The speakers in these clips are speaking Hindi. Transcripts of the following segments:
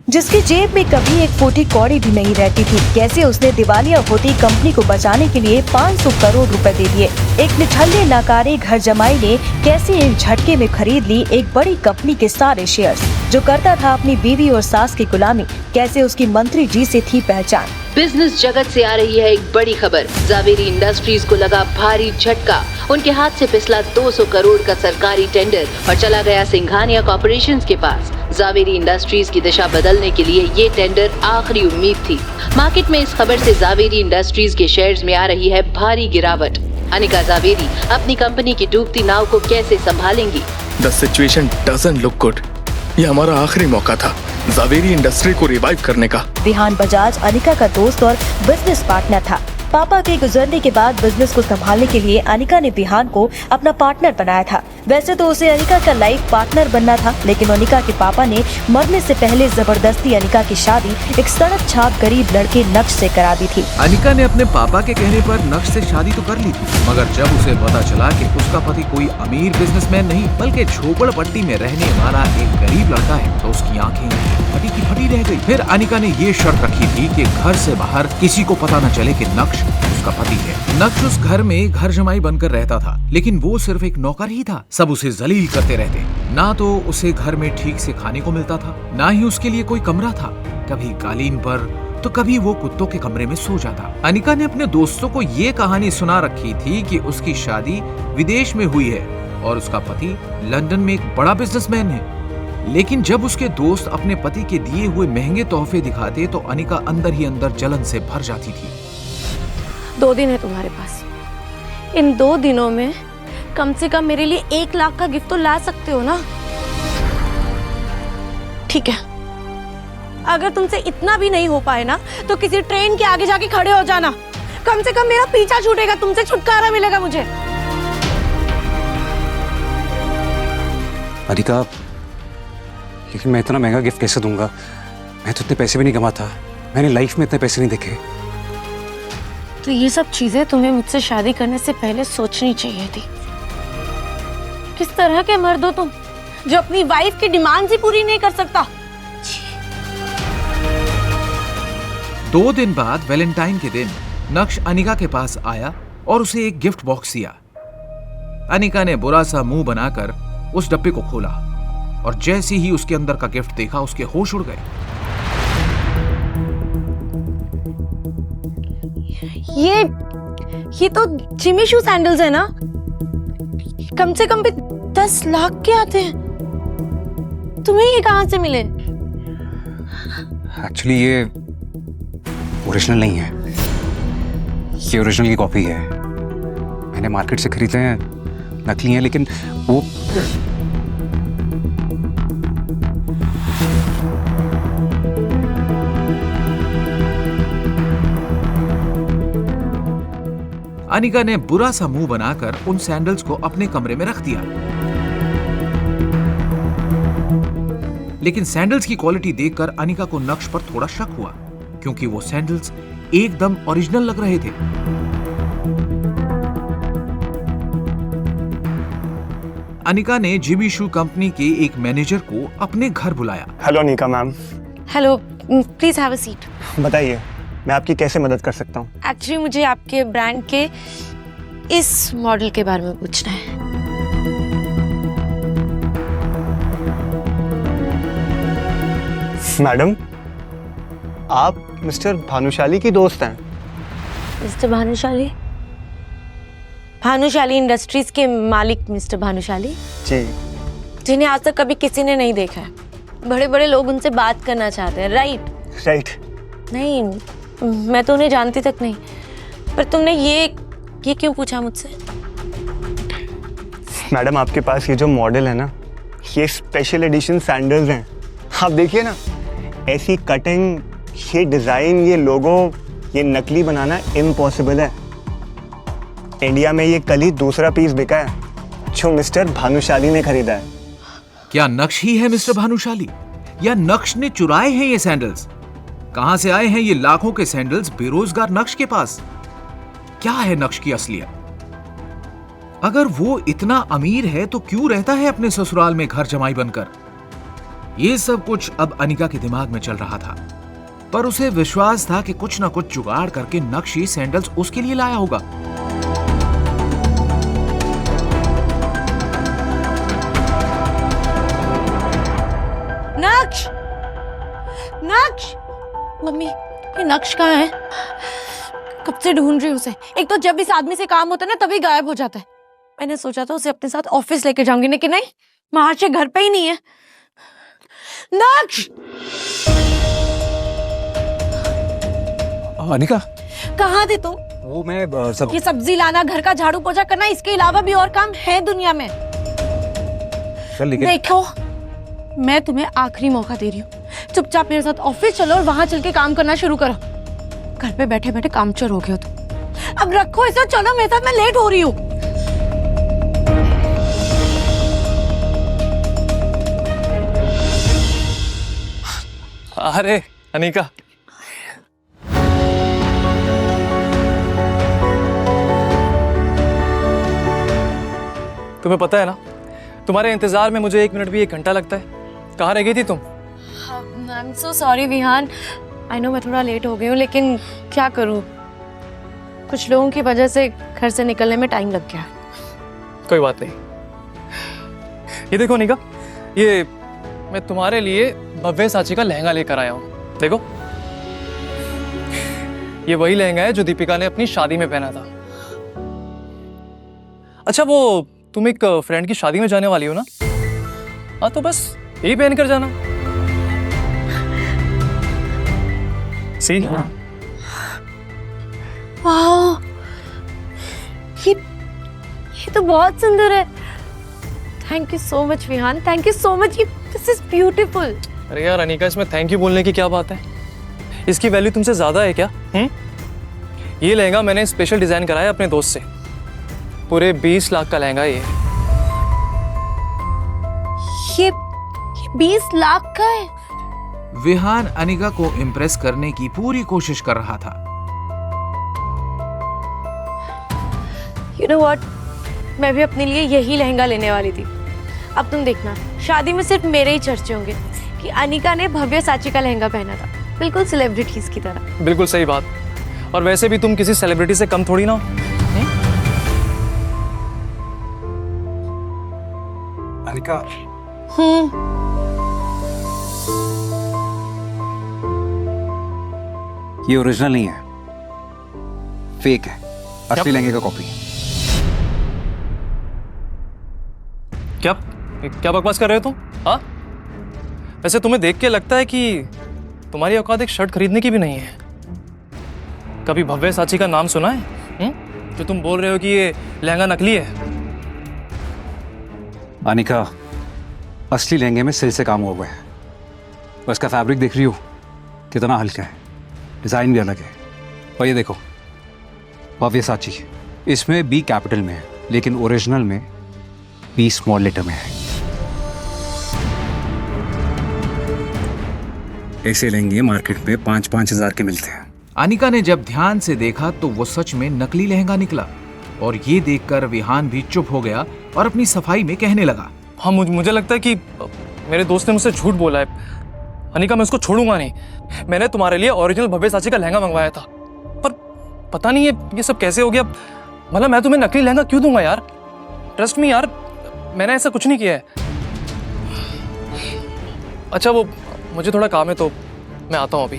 जिसकी जेब में कभी एक फूटी कौड़ी भी नहीं रहती थी। कैसे उसने दिवालिया होती कंपनी को बचाने के लिए 500 करोड़ रुपए दे दिए। एक निठल्ले नाकारी घर जमाई ने कैसे एक झटके में खरीद ली एक बड़ी कंपनी के सारे शेयर्स। जो करता था अपनी बीवी और सास की गुलामी, कैसे उसकी मंत्री जी से थी पहचान। बिजनेस जगत से आ रही है एक बड़ी खबर। जावेरी इंडस्ट्रीज को लगा भारी झटका। उनके हाथ से फिसला 200 करोड़ का सरकारी टेंडर और चला गया सिंघानिया कॉर्पोरेशन के पास। जावेरी इंडस्ट्रीज की दिशा बदलने के लिए ये टेंडर आखिरी उम्मीद थी। मार्केट में इस खबर से जावेरी इंडस्ट्रीज के शेयर्स में आ रही है भारी गिरावट। अनिका जावेरी अपनी कंपनी की डूबती नाव को कैसे संभालेंगी? The situation doesn't look good. ये हमारा आखिरी मौका था जावेरी इंडस्ट्री को रिवाइव करने का। विहान बजाज अनिका का दोस्त और बिजनेस पार्टनर था। पापा के गुजरने के बाद बिजनेस को संभालने के लिए अनिका ने विहान को अपना पार्टनर बनाया था। वैसे तो उसे अनिका का लाइफ पार्टनर बनना था, लेकिन अनिका के पापा ने मरने से पहले जबरदस्ती अनिका की शादी एक सड़क छाप गरीब लड़के नक्श से करा दी थी। अनिका ने अपने पापा के कहने पर नक्श से शादी तो कर ली थी, मगर जब उसे पता चला कि उसका पति कोई अमीर बिजनेसमैन नहीं बल्कि झोपड़पट्टी में रहने वाला एक गरीब लड़का है, तो उसकी आंखें फटी की फटी रह गई। फिर अनिका ने ये शर्त रखी थी कि घर से बाहर किसी को पता न चले कि नक्श उसका पति है। नक्श उस घर में घर जमाई बनकर रहता था, लेकिन वो सिर्फ एक नौकर ही था। सब उसे जलील करते रहते। ना तो उसे घर में ठीक से खाने को मिलता था, ना ही उसके लिए कोई कमरा था। कभी कालीन पर तो कभी वो कुत्तों के कमरे में सो जाता। अनिका ने अपने दोस्तों को ये कहानी सुना रखी थी कि उसकी शादी विदेश में हुई है और उसका पति लंदन में एक बड़ा बिजनेसमैन है। लेकिन जब उसके दोस्त अपने पति के दिए हुए महंगे तोहफे दिखाते तो अनिका अंदर ही अंदर जलन से भर जाती थी। 2 दिन है तुम्हारे पास। इन 2 दिनों में कम से कम मेरे लिए 1 लाख का गिफ्ट तो ला सकते हो ना? ठीक है, अगर तुमसे इतना भी नहीं हो पाए ना तो किसी ट्रेन के आगे जाके खड़े हो जाना। कम से कम मेरा पीछा छूटेगा, तुमसे छुटकारा मिलेगा मुझे। अनिका, लेकिन मैं इतना महंगा गिफ्ट कैसे दूंगा? मैं तो इतने पैसे भी नहीं कमाता। मैंने लाइफ में इतने पैसे नहीं देखे। तो ये सब चीजें तुम्हें मुझसे शादी करने से पहले सोचनी चाहिए थी। किस तरह के मर्द हो तुम जो अपनी वाइफ की डिमांड्स ही पूरी नहीं कर सकता? 2 दिन बाद वैलेंटाइन के दिन नक्श अनिका के पास आया और उसे एक गिफ्ट बॉक्स दिया। अनिका ने बुरा सा मुंह बनाकर उस डब्बे को खोला और जैसे ही उसके अंदर का गिफ्ट देखा उसके होश उड़ गए। ये तो जिमी शू सैंडल्स है ना? कम से कम भी 10 लाख के आते हैं। तुम्हें ये कहां से मिले? एक्चुअली ये ओरिजिनल नहीं है, ये ओरिजिनल की कॉपी है। मैंने मार्केट से खरीदे हैं, नकली हैं, लेकिन वो अनिका ने बुरा सा मुंह बनाकर उन सैंडल्स को अपने कमरे में रख दिया। लेकिन सैंडल्स की क्वालिटी देखकर अनिका को नक्श पर थोड़ा शक हुआ, क्योंकि वो सैंडल्स एकदम ओरिजिनल लग रहे थे। अनिका ने जिमी शू कंपनी के एक मैनेजर को अपने घर बुलाया। Hello Anika ma'am. Hello, please have a seat. बताइए, मैं आपकी कैसे मदद कर सकता हूँ? एक्चुअली मुझे आपके ब्रांड के इस मॉडल के बारे में पूछना है। मैडम, आप मिस्टर भानुशाली की दोस्त हैं? मिस्टर भानुशाली? भानुशाली इंडस्ट्रीज के मालिक मिस्टर भानुशाली जी, जिन्हें आज तक कभी किसी ने नहीं देखा है। बड़े बड़े लोग उनसे बात करना चाहते हैं, राइट? राइट। नहीं, मैं तो उन्हें जानती तक नहीं। पर तुमने ये क्यों पूछा मुझसे? मैडम, आपके पास ये जो मॉडल है ना, ये स्पेशल एडिशन सैंडल्स हैं। आप देखिए ना, ऐसी कटिंग, ये डिजाइन, ये लोगो, ये नकली बनाना इम्पॉसिबल है। इंडिया में ये कल ही दूसरा पीस बिका है जो मिस्टर भानुशाली ने खरीदा है। क्या नक्श ही है मिस्टर भानुशाली, या नक्श ने चुराए हैं ये सैंडल्स? कहां से आए हैं ये लाखों के सैंडल्स बेरोजगार नक्श के पास? क्या है नक्श की असलियत? अगर वो इतना अमीर है तो क्यों रहता है अपने ससुराल में घर जमाई बनकर? ये सब कुछ अब अनिका के दिमाग में चल रहा था, पर उसे विश्वास था कि कुछ ना कुछ जुगाड़ करके नक्श सैंडल्स उसके लिए लाया होगा। नक्श, नक्श, मम्मी ये नक्श कहाँ है? कब से ढूंढ रही हूँ उसे। एक तो जब इस आदमी से काम होता है ना तभी गायब हो जाता है। मैंने सोचा था उसे अपने साथ ऑफिस लेके जाऊंगी, लेकिन नहीं, महाशय घर पे ही नहीं है। नक्श! अनिका, कहाँ थे तुम? वो मैं सब ये सब्जी लाना, घर का झाड़ू पोछा करना, इसके अलावा भी और काम है दुनिया में। चल, लेकिन देखो, मैं तुम्हें आखिरी मौका दे रही हूँ, चुपचाप मेरे साथ ऑफिस चलो और वहां चल के काम करना शुरू करो। घर पे बैठे बैठे कामचोर हो गए हो तुम। अब रखो इसे, चलो मेरे साथ, मैं लेट हो रही हूँ। अरे अनिका, तुम्हें पता है ना, तुम्हारे इंतजार में मुझे 1 मिनट भी 1 घंटा लगता है। कहाँ रह गई थी तुम? I am so sorry Vihan, I know मैं थोड़ा लेट हो गई हूँ, लेकिन क्या करूँ, कुछ लोगों की वजह से घर से निकलने में टाइम लग गया। कोई बात नहीं। ये देखो अनिका, ये मैं तुम्हारे लिए भव्य साची का लहंगा लेकर आया हूँ। देखो, ये वही लहंगा है जो दीपिका ने अपनी शादी में पहना था। अच्छा, वो तुम एक फ्रेंड की शादी में जाने वाली हो ना? हाँ, तो बस यही पहन कर जाना। सी, वाह, ये तो बहुत सुंदर है। Thank you so much Vihan, thank you so much, this is beautiful. अरे यार अनिका, इसमें थैंक यू बोलने की क्या बात है? इसकी वैल्यू तुमसे ज्यादा है क्या? ये लहंगा मैंने स्पेशल डिजाइन कराया अपने दोस्त से। पूरे 20 लाख का लहंगा ये 20 लाख का है। विहान अनिका को इम्प्रेस करने की पूरी कोशिश कर रहा था। यू नो व्हाट, मैं भी अपने लिए यही लहंगा लेने वाली थी। अब तुम देखना, शादी में सिर्फ मेरे ही चर्चे होंगे कि अनिका ने भव्य साची का लहंगा पहना था, बिल्कुल सेलिब्रिटीज की तरह। बिल्कुल सही बात। और वैसे भी तुम किसी सेलिब्रिटी से कम थोड़ी ना हो। अनिका, ये ओरिजिनल नहीं है, फेक है, असली लहंगे का कॉपी। क्या बकवास कर रहे हो तुम? हाँ, वैसे तुम्हें देख के लगता है कि तुम्हारी औकात एक शर्ट खरीदने की भी नहीं है। कभी भव्य साची का नाम सुना है? जो तुम बोल रहे हो कि ये लहंगा नकली है। अनिका, असली लहंगे में सिल से काम हुआ है। और इसका फैब्रिक देख रही हो कितना हल्का है, डिजाइन भी अलग है। और ये देखो, भव्य साची, इसमें B कैपिटल में है, लेकिन ओरिजिनल में B स्मॉल लेटर में है। ऐसे लहंगे मार्केट में 5-5 हजार के मिलते हैं। अनिका ने जब ध्यान से देखा तो वो सच में नकली लहंगा निकला, और ये देखकर विहान भी चुप हो गया और अपनी सफाई में कहने लगा। हाँ, मुझे लगता है कि मेरे दोस्त ने मुझसे झूठ बोला है। अनिका, मैं उसको छोड़ूंगा नहीं। मैंने तुम्हारे लिए ओरिजिनल भव्य साची का लहंगा मंगवाया था, पर पता नहीं ये सब कैसे हो गया। मतलब मैं तुम्हें नकली लहंगा क्यों दूंगा यार? ट्रस्ट मी यार, मैंने ऐसा कुछ नहीं किया है। अच्छा, वो मुझे थोड़ा काम है तो मैं आता हूँ अभी।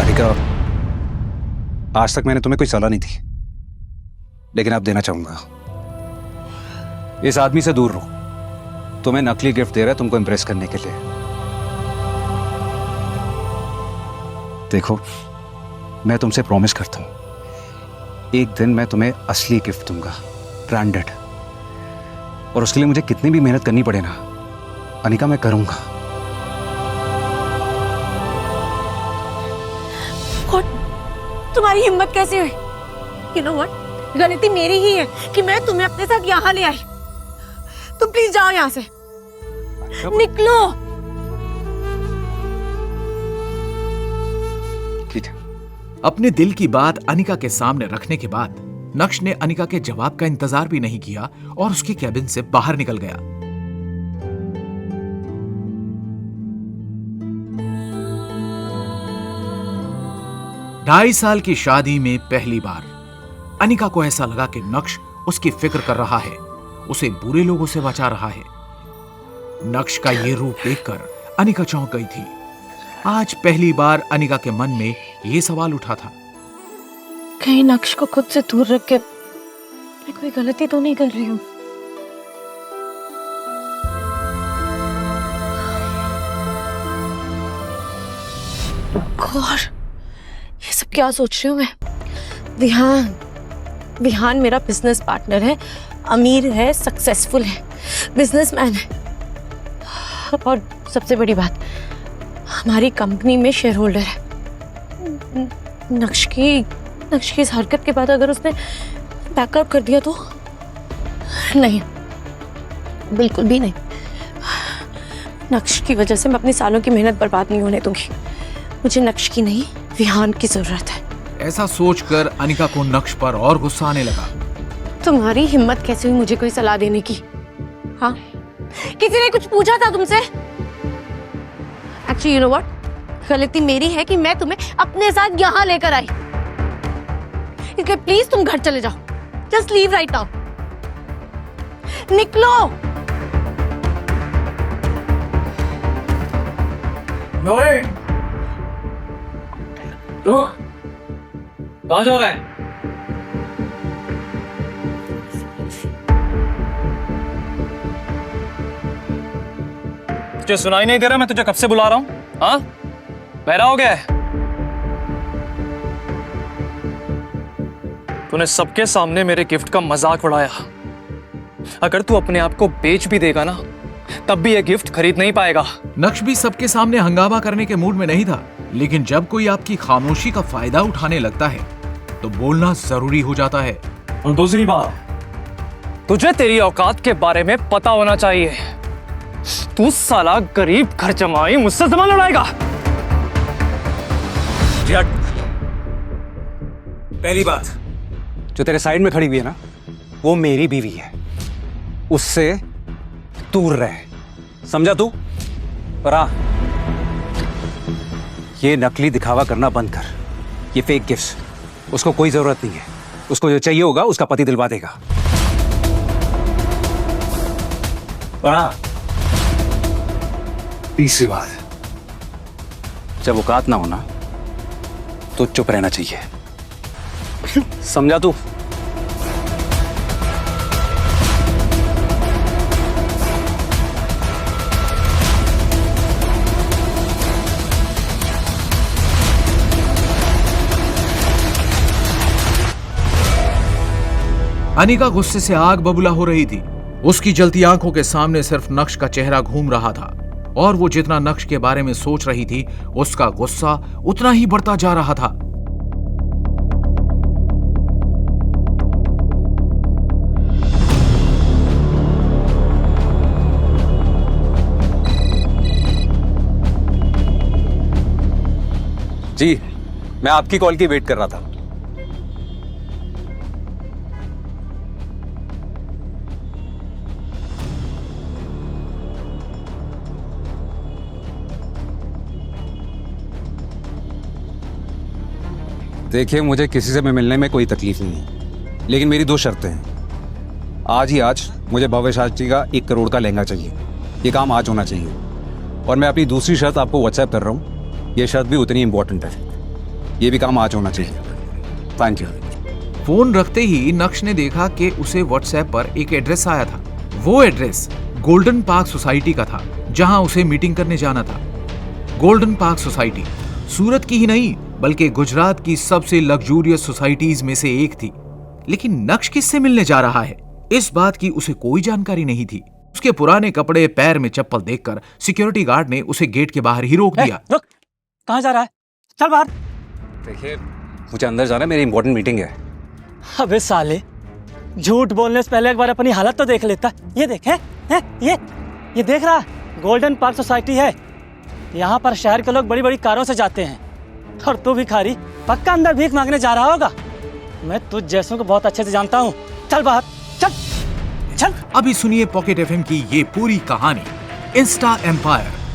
अनिका, आज तक मैंने तुम्हें कोई सलाह नहीं दी, लेकिन अब देना चाहूंगा। इस आदमी से दूर रहो। तुम्हें नकली गिफ्ट दे रहा है तुमको इंप्रेस करने के लिए। देखो, मैं तुमसे प्रॉमिस करता हूं, एक दिन मैं तुम्हें असली गिफ्ट दूंगा, ब्रांडेड। और उसके लिए मुझे कितनी भी मेहनत करनी पड़े ना, अनिका, मैं करूंगा। तुम्हारी हिम्मत कैसे हुई? You know what? गलती मेरी ही है कि मैं तुम्हें अपने साथ यहाँ ले आई। तुम प्लीज जाओ यहाँ से, निकलो। ठीक है, अपने दिल की बात अनिका के सामने रखने के बाद नक्श ने अनिका के जवाब का इंतजार भी नहीं किया और उसके कैबिन से बाहर निकल गया। ढाई साल की शादी में पहली बार अनिका को ऐसा लगा कि नक्श उसकी फिक्र कर रहा है, उसे बुरे लोगों से बचा रहा है। नक्श का ये रूप देखकर अनिका चौंक गई थी। आज पहली बार अनिका के मन में ये सवाल उठा था, कहीं नक्श को खुद से दूर रख के मैं कोई गलती तो नहीं कर रही हूँ। गौर, ये सब क्या सोच रही हूँ मैं? विहान मेरा बिजनेस पार्टनर है, अमीर है, सक्सेसफुल है, बिजनेसमैन है, और सबसे बड़ी बात, हमारी कंपनी में शेयर होल्डर है। नक्श की इस हरकत के बाद अगर उसने बैकअप कर दिया तो नहीं, बिल्कुल भी नहीं। नक्श की वजह से मैं अपनी सालों की मेहनत बर्बाद नहीं होने दूंगी। मुझे नक्श की नहीं, विहान की जरूरत है। ऐसा सोचकर अनिका को नक्श पर और गुस्सा आने लगा। तुम्हारी हिम्मत कैसे हुई मुझे कोई सलाह देने की? हाँ, किसी ने कुछ पूछा था तुमसे? एक्चुअली यू नो व्हाट, गलती मेरी है कि मैं तुम्हें अपने साथ यहाँ लेकर आई। इसलिए प्लीज तुम घर चले जाओ। Just leave right now. निकलो। कहाँ जा रहा है? तुझे सुनाई नहीं दे रहा? मैं तुझे कब से बुला रहा हूँ? हाँ, बहरा हो गया है? तूने सबके सामने मेरे गिफ्ट का मजाक उड़ाया। अगर तू अपने आप को बेच भी देगा ना, तब भी ये गिफ्ट खरीद नहीं पाएगा। नक्श भी सबके सामने हंगामा करने के मूड में नहीं था, लेकिन जब कोई आपकी खामोशी का फायदा उठाने लगता है तो बोलना जरूरी हो जाता है। और दूसरी बात, तुझे तेरी औकात के बारे में पता होना चाहिए। तू साला गरीब घर जमाई मुझसे जमा लड़ाएगा। पहली बात, जो तेरे साइड में खड़ी हुई है ना, वो मेरी बीवी है, उससे दूर रहे, समझा तू? और हाँ, ये नकली दिखावा करना बंद कर। ये फेक गिफ्ट्स, उसको कोई जरूरत नहीं है। उसको जो चाहिए होगा उसका पति दिलवा देगा। और हाँ, तीसरी बात, जब औकात ना होना तो चुप रहना चाहिए, समझा तू? अनिका गुस्से से आग बबूला हो रही थी। उसकी जलती आंखों के सामने सिर्फ नक्श का चेहरा घूम रहा था और वो जितना नक्श के बारे में सोच रही थी, उसका गुस्सा उतना ही बढ़ता जा रहा था। जी, मैं आपकी कॉल की वेट कर रहा था। देखिए, मुझे किसी से भी मिलने में कोई तकलीफ नहीं है, लेकिन मेरी दो शर्तें हैं। आज मुझे भव्यसाची का 1 करोड़ का लहंगा चाहिए। ये काम आज होना चाहिए। और मैं अपनी दूसरी शर्त आपको व्हाट्सएप कर रहा हूँ। ये शर्त भी उतनी इंपॉर्टेंट है। ये भी काम आज होना चाहिए। Thank you. फोन रखते ही नक्श ने देखा कि उसे व्हाट्सएप पर एक एड्रेस आया था। वो एड्रेस गोल्डन पार्क सोसाइटी का था, जहां उसे मीटिंग करने जाना था। गोल्डन पार्क सोसाइटी सूरत की ही नहीं बल्कि गुजरात की सबसे लग्जूरियस सोसाइटीज में से एक थी। लेकिन नक्श किससे मिलने जा रहा है, इस बात की उसे कोई जानकारी नहीं थी। उसके पुराने कपड़े, पैर में चप्पल देखकर सिक्योरिटी गार्ड ने उसे गेट के बाहर ही रोक दिया। रुक, कहाँ जा रहा है? चल बाहर। देखिए, मुझे अंदर जाना है, मेरी इंपॉर्टेंट मीटिंग है। अबे साले, झूठ बोलने से पहले एक बार अपनी हालत तो देख लेता। ये देख, है? ये देख रहा, गोल्डन पार्क सोसाइटी है। यहाँ पर शहर के लोग बड़ी बड़ी कारों से जाते हैं। और तू भिखारी पक्का अंदर भीख मांगने जा रहा होगा। मैं तुझ जैसों को बहुत अच्छे से जानता हूँ। चल बाहर, चल चल। अभी सुनिए पॉकेट एफएम की ये पूरी कहानी। Insta empire